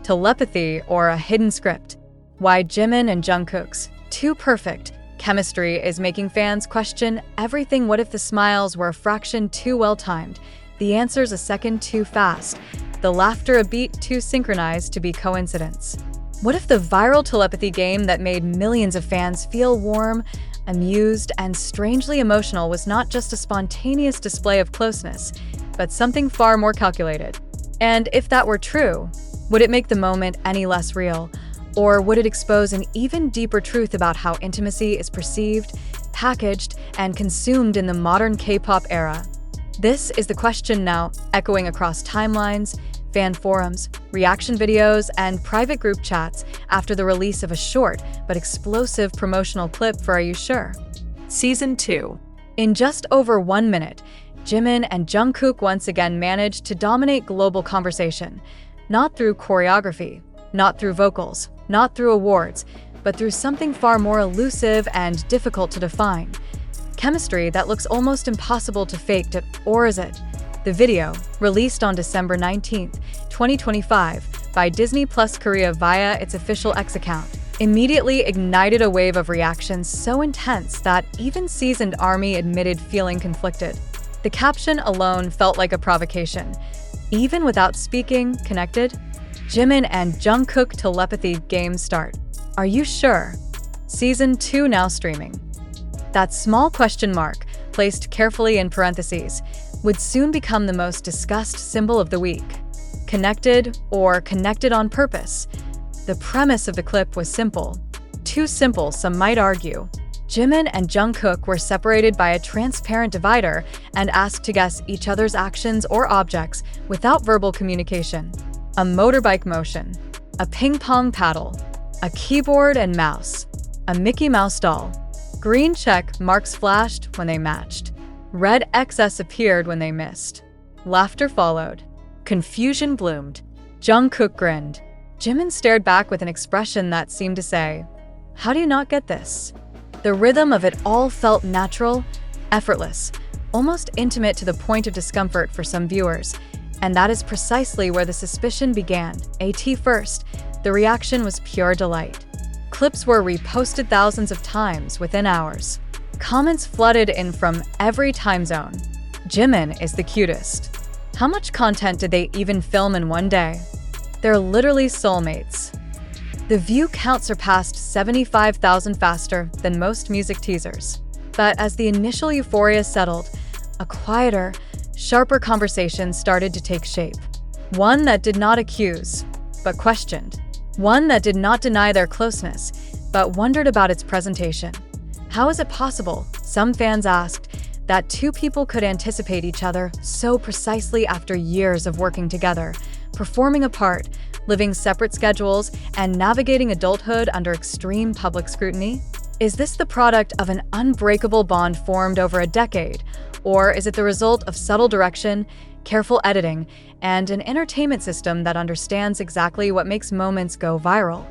telepathy, or a hidden script? Why Jimin and Jungkook's too perfect chemistry is making fans question everything. What if the smiles were a fraction too well-timed, the answers a second too fast, the laughter a beat too synchronized to be coincidence? What if the viral telepathy game that made millions of fans feel warm, amused, and strangely emotional was not just a spontaneous display of closeness, but something far more calculated? And if that were true, would it make the moment any less real? Or would it expose an even deeper truth about how intimacy is perceived, packaged, and consumed in the modern K-pop era? This is the question now, echoing across timelines, fan forums, reaction videos, and private group chats after the release of a short but explosive promotional clip for Are You Sure? Season 2. In just over 1 minute, Jimin and Jungkook once again managed to dominate global conversation, not through choreography, not through vocals, not through awards, but through something far more elusive and difficult to define. Chemistry that looks almost impossible to fake, or is it? The video, released on December 19, 2025, by Disney Plus Korea via its official X account, immediately ignited a wave of reactions so intense that even seasoned ARMY admitted feeling conflicted. The caption alone felt like a provocation. Even without speaking, connected? Jimin and Jungkook telepathy game start. Are you sure? Season 2 now streaming. That small question mark, placed carefully in parentheses, would soon become the most discussed symbol of the week. Connected, or connected on purpose? The premise of the clip was simple. Too simple, some might argue. Jimin and Jungkook were separated by a transparent divider and asked to guess each other's actions or objects without verbal communication. A motorbike motion, a ping-pong paddle, a keyboard and mouse, a Mickey Mouse doll. Green check marks flashed when they matched. Red XS appeared when they missed. Laughter followed. Confusion bloomed. Jungkook grinned. Jimin stared back with an expression that seemed to say, "How do you not get this?" The rhythm of it all felt natural, effortless, almost intimate to the point of discomfort for some viewers. And that is precisely where the suspicion began. At first, the reaction was pure delight. Clips were reposted thousands of times within hours. Comments flooded in from every time zone. Jimin is the cutest. How much content did they even film in one day? They're literally soulmates. The view count surpassed 75,000 faster than most music teasers. But as the initial euphoria settled, a quieter, sharper conversation started to take shape. One that did not accuse, but questioned. One that did not deny their closeness, but wondered about its presentation. How is it possible, some fans asked, that two people could anticipate each other so precisely after years of working together, performing apart, living separate schedules, and navigating adulthood under extreme public scrutiny? Is this the product of an unbreakable bond formed over a decade? Or is it the result of subtle direction, careful editing, and an entertainment system that understands exactly what makes moments go viral?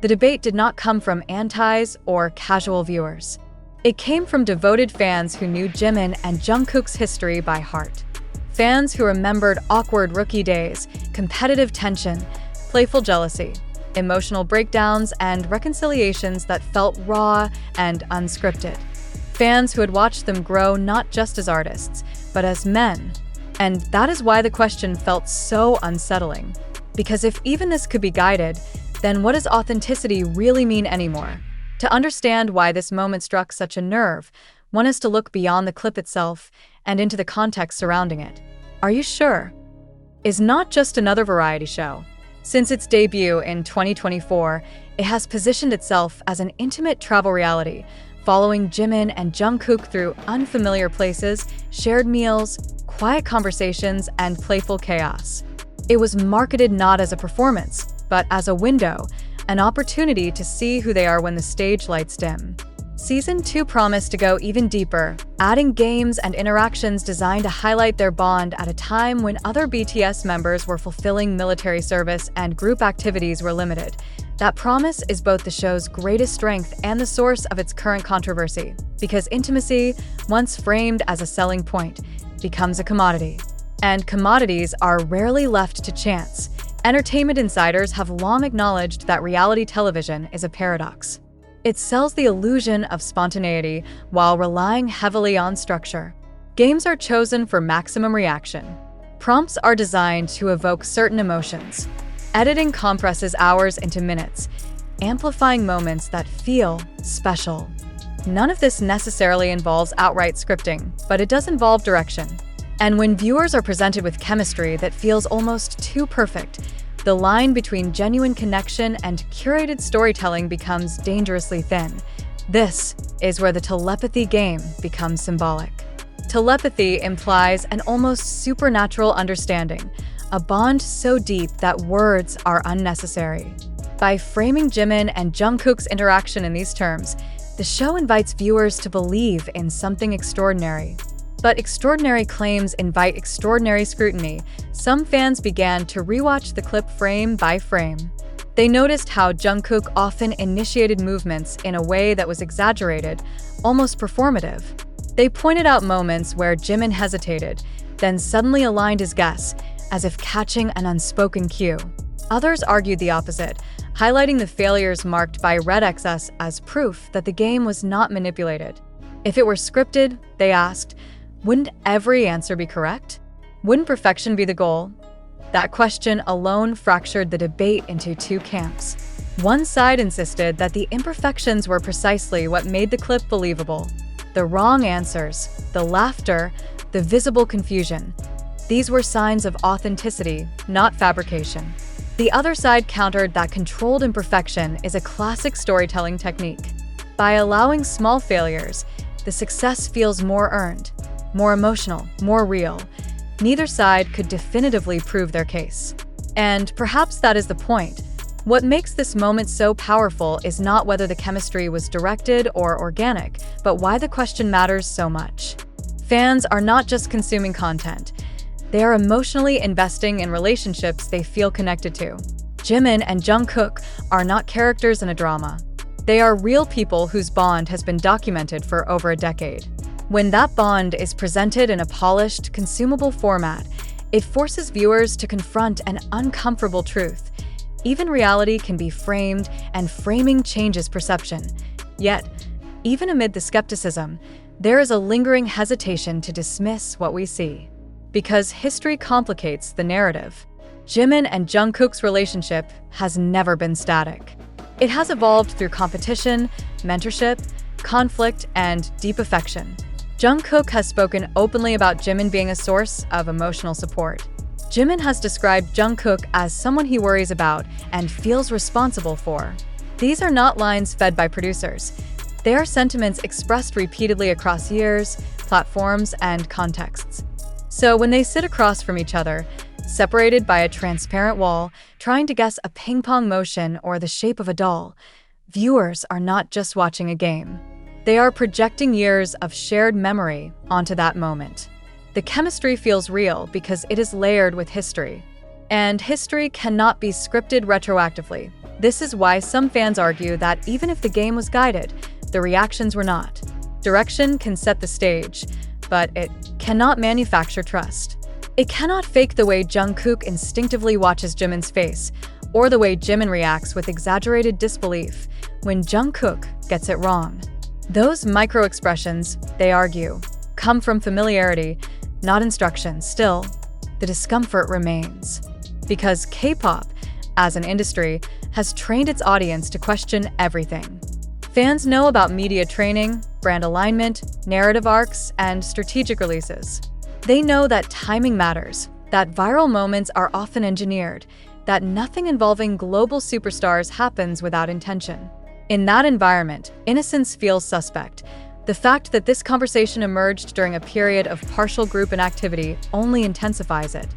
The debate did not come from antis or casual viewers. It came from devoted fans who knew Jimin and Jungkook's history by heart. Fans who remembered awkward rookie days, competitive tension, playful jealousy, emotional breakdowns, and reconciliations that felt raw and unscripted. Fans who had watched them grow not just as artists, but as men. And that is why the question felt so unsettling. Because if even this could be guided, then what does authenticity really mean anymore? To understand why this moment struck such a nerve, one has to look beyond the clip itself and into the context surrounding it. Are You Sure? Is not just another variety show. Since its debut in 2024, it has positioned itself as an intimate travel reality, following Jimin and Jungkook through unfamiliar places, shared meals, quiet conversations, and playful chaos. It was marketed not as a performance, but as a window, an opportunity to see who they are when the stage lights dim. Season 2 promised to go even deeper, adding games and interactions designed to highlight their bond at a time when other BTS members were fulfilling military service and group activities were limited. That promise is both the show's greatest strength and the source of its current controversy, because intimacy, once framed as a selling point, becomes a commodity. And commodities are rarely left to chance. Entertainment insiders have long acknowledged that reality television is a paradox. It sells the illusion of spontaneity while relying heavily on structure. Games are chosen for maximum reaction. Prompts are designed to evoke certain emotions. Editing compresses hours into minutes, amplifying moments that feel special. None of this necessarily involves outright scripting, but it does involve direction. And when viewers are presented with chemistry that feels almost too perfect, the line between genuine connection and curated storytelling becomes dangerously thin. This is where the telepathy game becomes symbolic. Telepathy implies an almost supernatural understanding, a bond so deep that words are unnecessary. By framing Jimin and Jungkook's interaction in these terms, the show invites viewers to believe in something extraordinary. But extraordinary claims invite extraordinary scrutiny. Some fans began to rewatch the clip frame by frame. They noticed how Jungkook often initiated movements in a way that was exaggerated, almost performative. They pointed out moments where Jimin hesitated, then suddenly aligned his guess, as if catching an unspoken cue. Others argued the opposite, highlighting the failures marked by red excess as proof that the game was not manipulated. If it were scripted, they asked, wouldn't every answer be correct? Wouldn't perfection be the goal? That question alone fractured the debate into two camps. One side insisted that the imperfections were precisely what made the clip believable. The wrong answers, the laughter, the visible confusion. These were signs of authenticity, not fabrication. The other side countered that controlled imperfection is a classic storytelling technique. By allowing small failures, the success feels more earned, more emotional, more real. Neither side could definitively prove their case. And perhaps that is the point. What makes this moment so powerful is not whether the chemistry was directed or organic, but why the question matters so much. Fans are not just consuming content. They are emotionally investing in relationships they feel connected to. Jimin and Jungkook are not characters in a drama. They are real people whose bond has been documented for over a decade. When that bond is presented in a polished, consumable format, it forces viewers to confront an uncomfortable truth. Even reality can be framed, and framing changes perception. Yet, even amid the skepticism, there is a lingering hesitation to dismiss what we see. Because history complicates the narrative. Jimin and Jungkook's relationship has never been static. It has evolved through competition, mentorship, conflict, and deep affection. Jungkook has spoken openly about Jimin being a source of emotional support. Jimin has described Jungkook as someone he worries about and feels responsible for. These are not lines fed by producers. They are sentiments expressed repeatedly across years, platforms, and contexts. So when they sit across from each other, separated by a transparent wall, trying to guess a ping-pong motion or the shape of a doll, viewers are not just watching a game. They are projecting years of shared memory onto that moment. The chemistry feels real because it is layered with history. And history cannot be scripted retroactively. This is why some fans argue that even if the game was guided, the reactions were not. Direction can set the stage, but it cannot manufacture trust. It cannot fake the way Jungkook instinctively watches Jimin's face, or the way Jimin reacts with exaggerated disbelief when Jungkook gets it wrong. Those micro-expressions, they argue, come from familiarity, not instruction. Still, the discomfort remains. Because K-pop, as an industry, has trained its audience to question everything. Fans know about media training, brand alignment, narrative arcs, and strategic releases. They know that timing matters, that viral moments are often engineered, that nothing involving global superstars happens without intention. In that environment, innocence feels suspect. The fact that this conversation emerged during a period of partial group inactivity only intensifies it.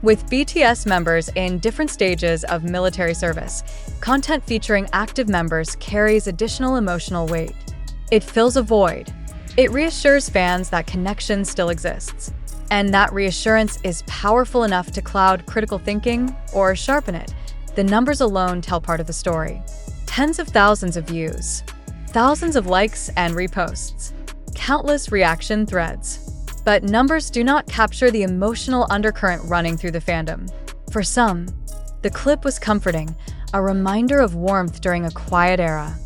With BTS members in different stages of military service, content featuring active members carries additional emotional weight. It fills a void. It reassures fans that connection still exists. And that reassurance is powerful enough to cloud critical thinking or sharpen it. The numbers alone tell part of the story. Tens of thousands of views, thousands of likes and reposts, countless reaction threads. But numbers do not capture the emotional undercurrent running through the fandom. For some, The clip was comforting, a reminder of warmth during a quiet era.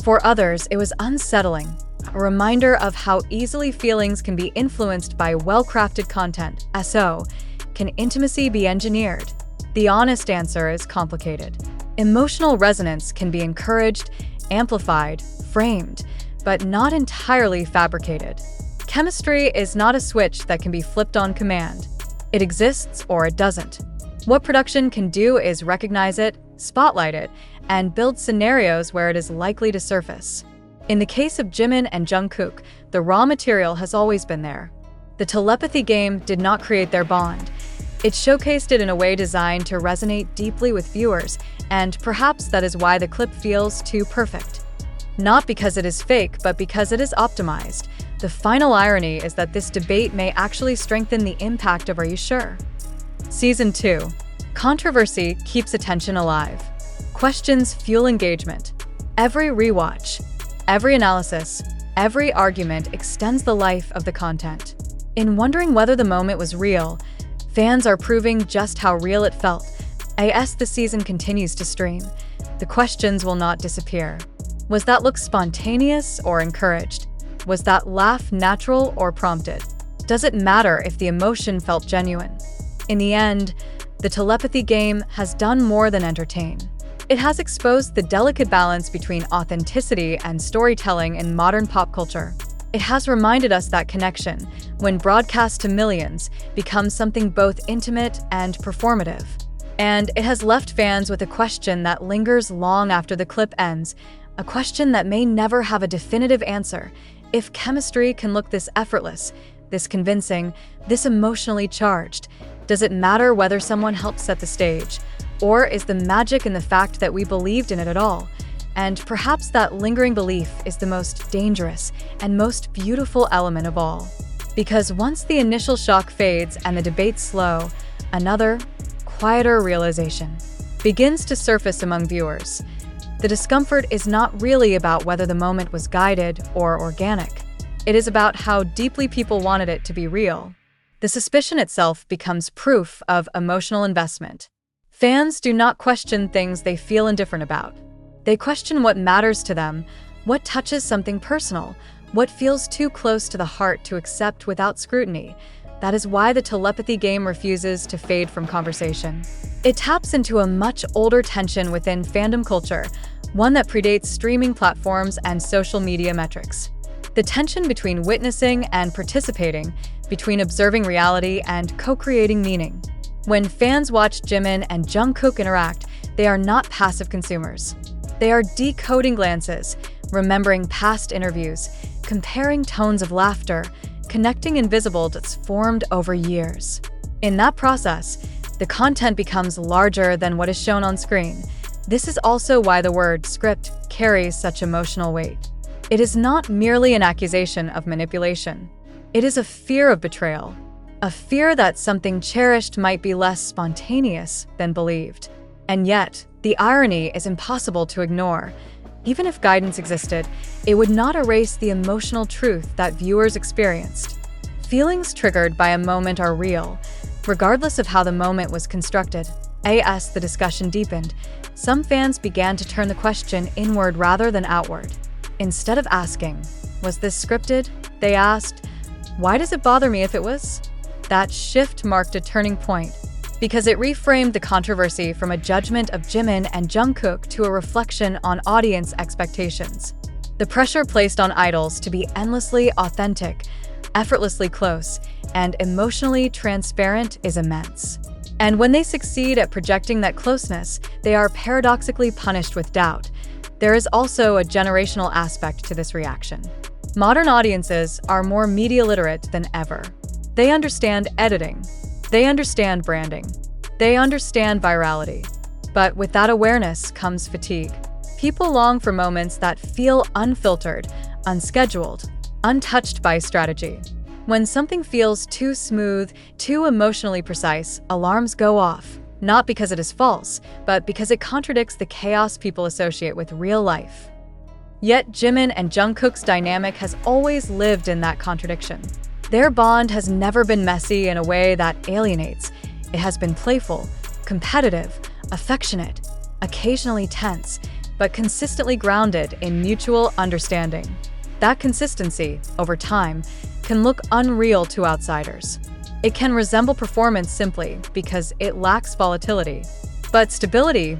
For others, it was unsettling, a reminder of how easily feelings can be influenced by well-crafted content. So, can intimacy be engineered? The honest answer is complicated. Emotional resonance can be encouraged, amplified, framed, but not entirely fabricated. Chemistry is not a switch that can be flipped on command. It exists or it doesn't. What production can do is recognize it, spotlight it, and build scenarios where it is likely to surface. In the case of Jimin and Jungkook, the raw material has always been there. The telepathy game did not create their bond. It showcased it in a way designed to resonate deeply with viewers, and perhaps that is why the clip feels too perfect. Not because it is fake, but because it is optimized. The final irony is that this debate may actually strengthen the impact of Are You Sure? Season 2. Controversy keeps attention alive. Questions fuel engagement. Every rewatch, every analysis, every argument extends the life of the content. In wondering whether the moment was real, fans are proving just how real it felt. As the season continues to stream, the questions will not disappear. Was that look spontaneous or encouraged? Was that laugh natural or prompted? Does it matter if the emotion felt genuine? In the end, the telepathy game has done more than entertain. It has exposed the delicate balance between authenticity and storytelling in modern pop culture. It has reminded us that connection, when broadcast to millions, becomes something both intimate and performative. And it has left fans with a question that lingers long after the clip ends, a question that may never have a definitive answer. If chemistry can look this effortless, this convincing, this emotionally charged, does it matter whether someone helped set the stage? Or is the magic in the fact that we believed in it at all? And perhaps that lingering belief is the most dangerous and most beautiful element of all. Because once the initial shock fades and the debates slow, another, quieter realization begins to surface among viewers. The discomfort is not really about whether the moment was guided or organic. It is about how deeply people wanted it to be real. The suspicion itself becomes proof of emotional investment. Fans do not question things they feel indifferent about. They question what matters to them, what touches something personal, what feels too close to the heart to accept without scrutiny. That is why the telepathy game refuses to fade from conversation. It taps into a much older tension within fandom culture, one that predates streaming platforms and social media metrics. The tension between witnessing and participating, between observing reality and co-creating meaning. When fans watch Jimin and Jungkook interact, they are not passive consumers. They are decoding glances, remembering past interviews, comparing tones of laughter, connecting invisible dots formed over years. In that process, the content becomes larger than what is shown on screen. This is also why the word script carries such emotional weight. It is not merely an accusation of manipulation. It is a fear of betrayal, a fear that something cherished might be less spontaneous than believed. And yet, the irony is impossible to ignore. Even if guidance existed, it would not erase the emotional truth that viewers experienced. Feelings triggered by a moment are real, regardless of how the moment was constructed. As the discussion deepened, some fans began to turn the question inward rather than outward. Instead of asking, "Was this scripted?" they asked, "Why does it bother me if it was?" That shift marked a turning point, because it reframed the controversy from a judgment of Jimin and Jungkook to a reflection on audience expectations. The pressure placed on idols to be endlessly authentic, effortlessly close, and emotionally transparent is immense. And when they succeed at projecting that closeness, they are paradoxically punished with doubt. There is also a generational aspect to this reaction. Modern audiences are more media literate than ever. They understand editing. They understand branding. They understand virality. But with that awareness comes fatigue. People long for moments that feel unfiltered, unscheduled, untouched by strategy. When something feels too smooth, too emotionally precise, alarms go off. Not because it is false, but because it contradicts the chaos people associate with real life. Yet Jimin and Jungkook's dynamic has always lived in that contradiction. Their bond has never been messy in a way that alienates. It has been playful, competitive, affectionate, occasionally tense, but consistently grounded in mutual understanding. That consistency, over time, can look unreal to outsiders. It can resemble performance simply because it lacks volatility. But stability